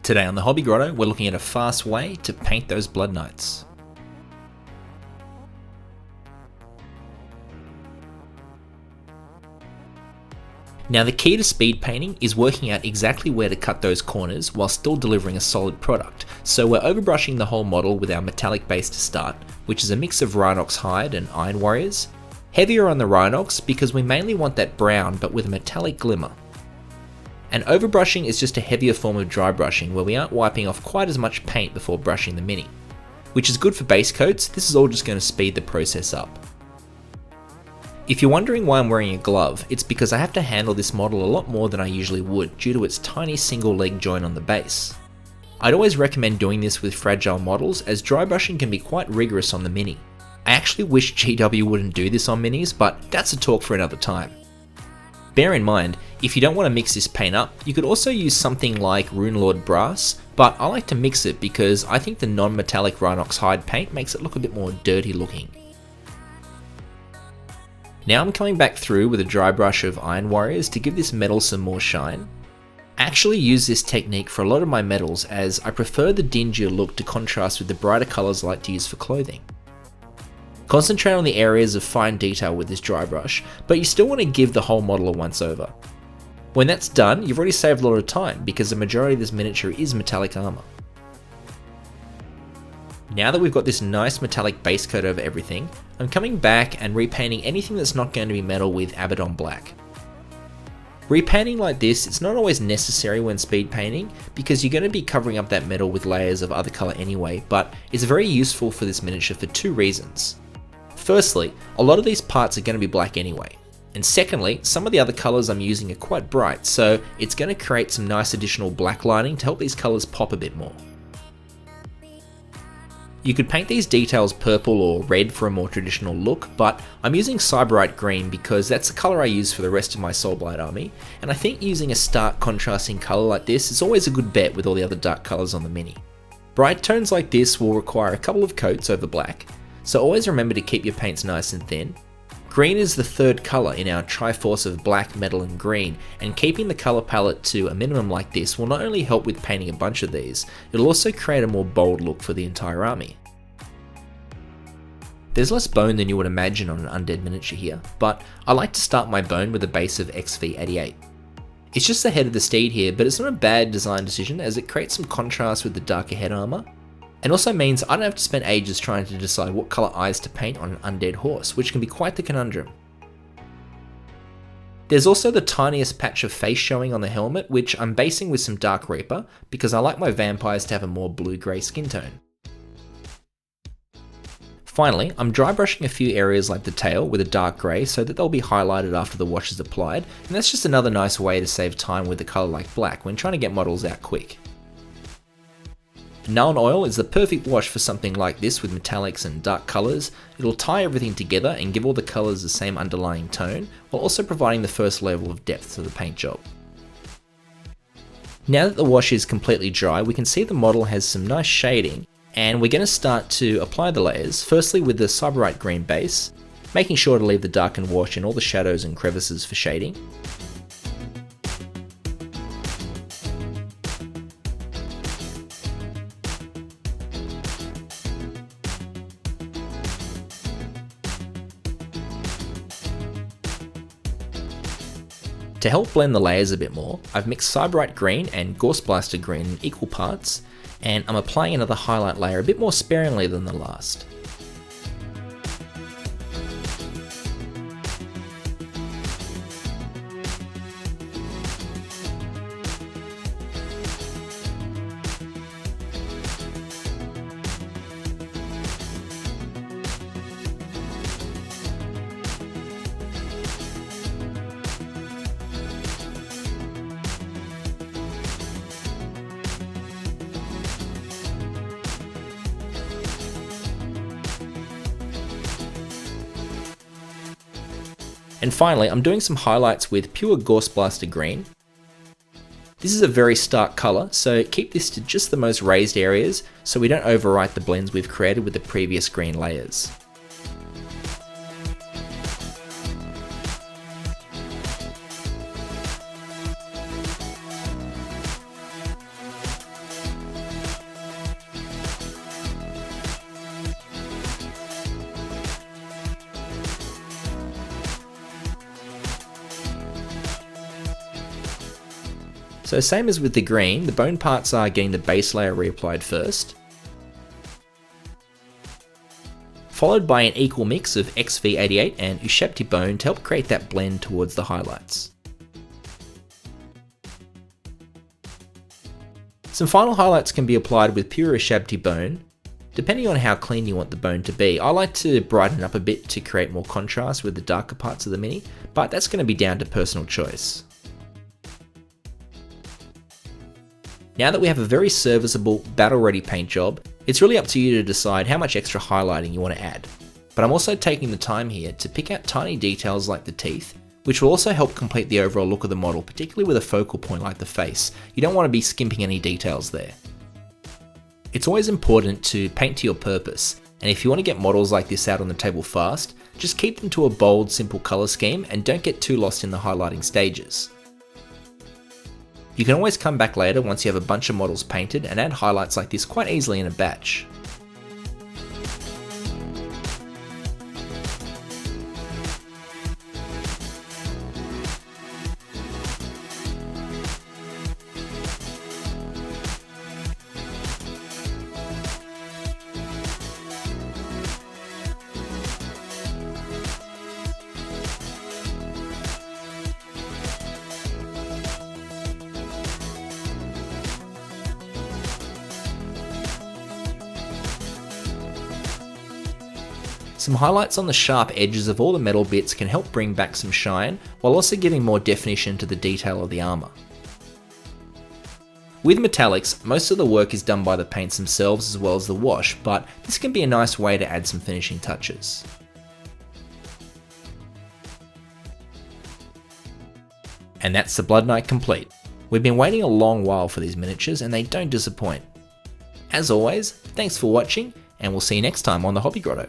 Today on the Hobby Grotto, we're looking at a fast way to paint those Blood Knights. Now the key to speed painting is working out exactly where to cut those corners while still delivering a solid product. So we're overbrushing the whole model with our metallic base to start, which is a mix of Rhinox Hide and Iron Warriors. Heavier on the Rhinox because we mainly want that brown but with a metallic glimmer. And overbrushing is just a heavier form of dry brushing where we aren't wiping off quite as much paint before brushing the Mini. Which is good for base coats, this is all just going to speed the process up. If you're wondering why I'm wearing a glove, it's because I have to handle this model a lot more than I usually would due to its tiny single leg joint on the base. I'd always recommend doing this with fragile models as dry brushing can be quite rigorous on the Mini. I actually wish GW wouldn't do this on Minis, but that's a talk for another time. Bear in mind, if you don't want to mix this paint up, you could also use something like Runelord Brass, but I like to mix it because I think the non-metallic Rhinox Hide paint makes it look a bit more dirty looking. Now I'm coming back through with a dry brush of Iron Warriors to give this metal some more shine. I actually use this technique for a lot of my metals as I prefer the dingier look to contrast with the brighter colours I like to use for clothing. Concentrate on the areas of fine detail with this dry brush, but you still want to give the whole model a once over. When that's done, you've already saved a lot of time because the majority of this miniature is metallic armour. Now that we've got this nice metallic base coat over everything, I'm coming back and repainting anything that's not going to be metal with Abaddon Black. Repainting like this, it's not always necessary when speed painting because you're going to be covering up that metal with layers of other colour anyway, but it's very useful for this miniature for two reasons. Firstly, a lot of these parts are going to be black anyway, and secondly, some of the other colours I'm using are quite bright, so it's going to create some nice additional black lining to help these colours pop a bit more. You could paint these details purple or red for a more traditional look, but I'm using Cyberite green because that's the colour I use for the rest of my Soulblight army, and I think using a stark contrasting colour like this is always a good bet with all the other dark colours on the Mini. Bright tones like this will require a couple of coats over black, so always remember to keep your paints nice and thin. Green is the third colour in our Triforce of black, metal and green, and keeping the colour palette to a minimum like this will not only help with painting a bunch of these, it'll also create a more bold look for the entire army. There's less bone than you would imagine on an undead miniature here, but I like to start my bone with a base of XV88. It's just the head of the steed here, but it's not a bad design decision as it creates some contrast with the darker head armour, and also means I don't have to spend ages trying to decide what colour eyes to paint on an undead horse, which can be quite the conundrum. There's also the tiniest patch of face showing on the helmet, which I'm basing with some Dark Reaper because I like my vampires to have a more blue-grey skin tone. Finally, I'm dry brushing a few areas like the tail with a dark grey so that they'll be highlighted after the wash is applied, and that's just another nice way to save time with a colour like black when trying to get models out quick. Nuln Oil is the perfect wash for something like this with metallics and dark colours. It'll tie everything together and give all the colours the same underlying tone, while also providing the first level of depth to the paint job. Now that the wash is completely dry, we can see the model has some nice shading, and we're going to start to apply the layers, firstly with the Cyberite green base, making sure to leave the darkened wash in all the shadows and crevices for shading. To help blend the layers a bit more, I've mixed Cyberite green and Gorse-Blaster green in equal parts, and I'm applying another highlight layer a bit more sparingly than the last. And finally, I'm doing some highlights with pure Gorse-Blaster green. This is a very stark colour, so keep this to just the most raised areas so we don't overwrite the blends we've created with the previous green layers. So same as with the green, the bone parts are getting the base layer reapplied first, followed by an equal mix of XV88 and Ushepti bone to help create that blend towards the highlights. Some final highlights can be applied with pure Ushepti bone, depending on how clean you want the bone to be. I like to brighten up a bit to create more contrast with the darker parts of the Mini, but that's going to be down to personal choice. Now that we have a very serviceable, battle-ready paint job, it's really up to you to decide how much extra highlighting you want to add. But I'm also taking the time here to pick out tiny details like the teeth, which will also help complete the overall look of the model, particularly with a focal point like the face. You don't want to be skimping any details there. It's always important to paint to your purpose, and if you want to get models like this out on the table fast, just keep them to a bold, simple colour scheme and don't get too lost in the highlighting stages. You can always come back later once you have a bunch of models painted and add highlights like this quite easily in a batch. Some highlights on the sharp edges of all the metal bits can help bring back some shine, while also giving more definition to the detail of the armour. With metallics, most of the work is done by the paints themselves as well as the wash, but this can be a nice way to add some finishing touches. And that's the Blood Knight complete. We've been waiting a long while for these miniatures and they don't disappoint. As always, thanks for watching and we'll see you next time on the Hobby Grotto.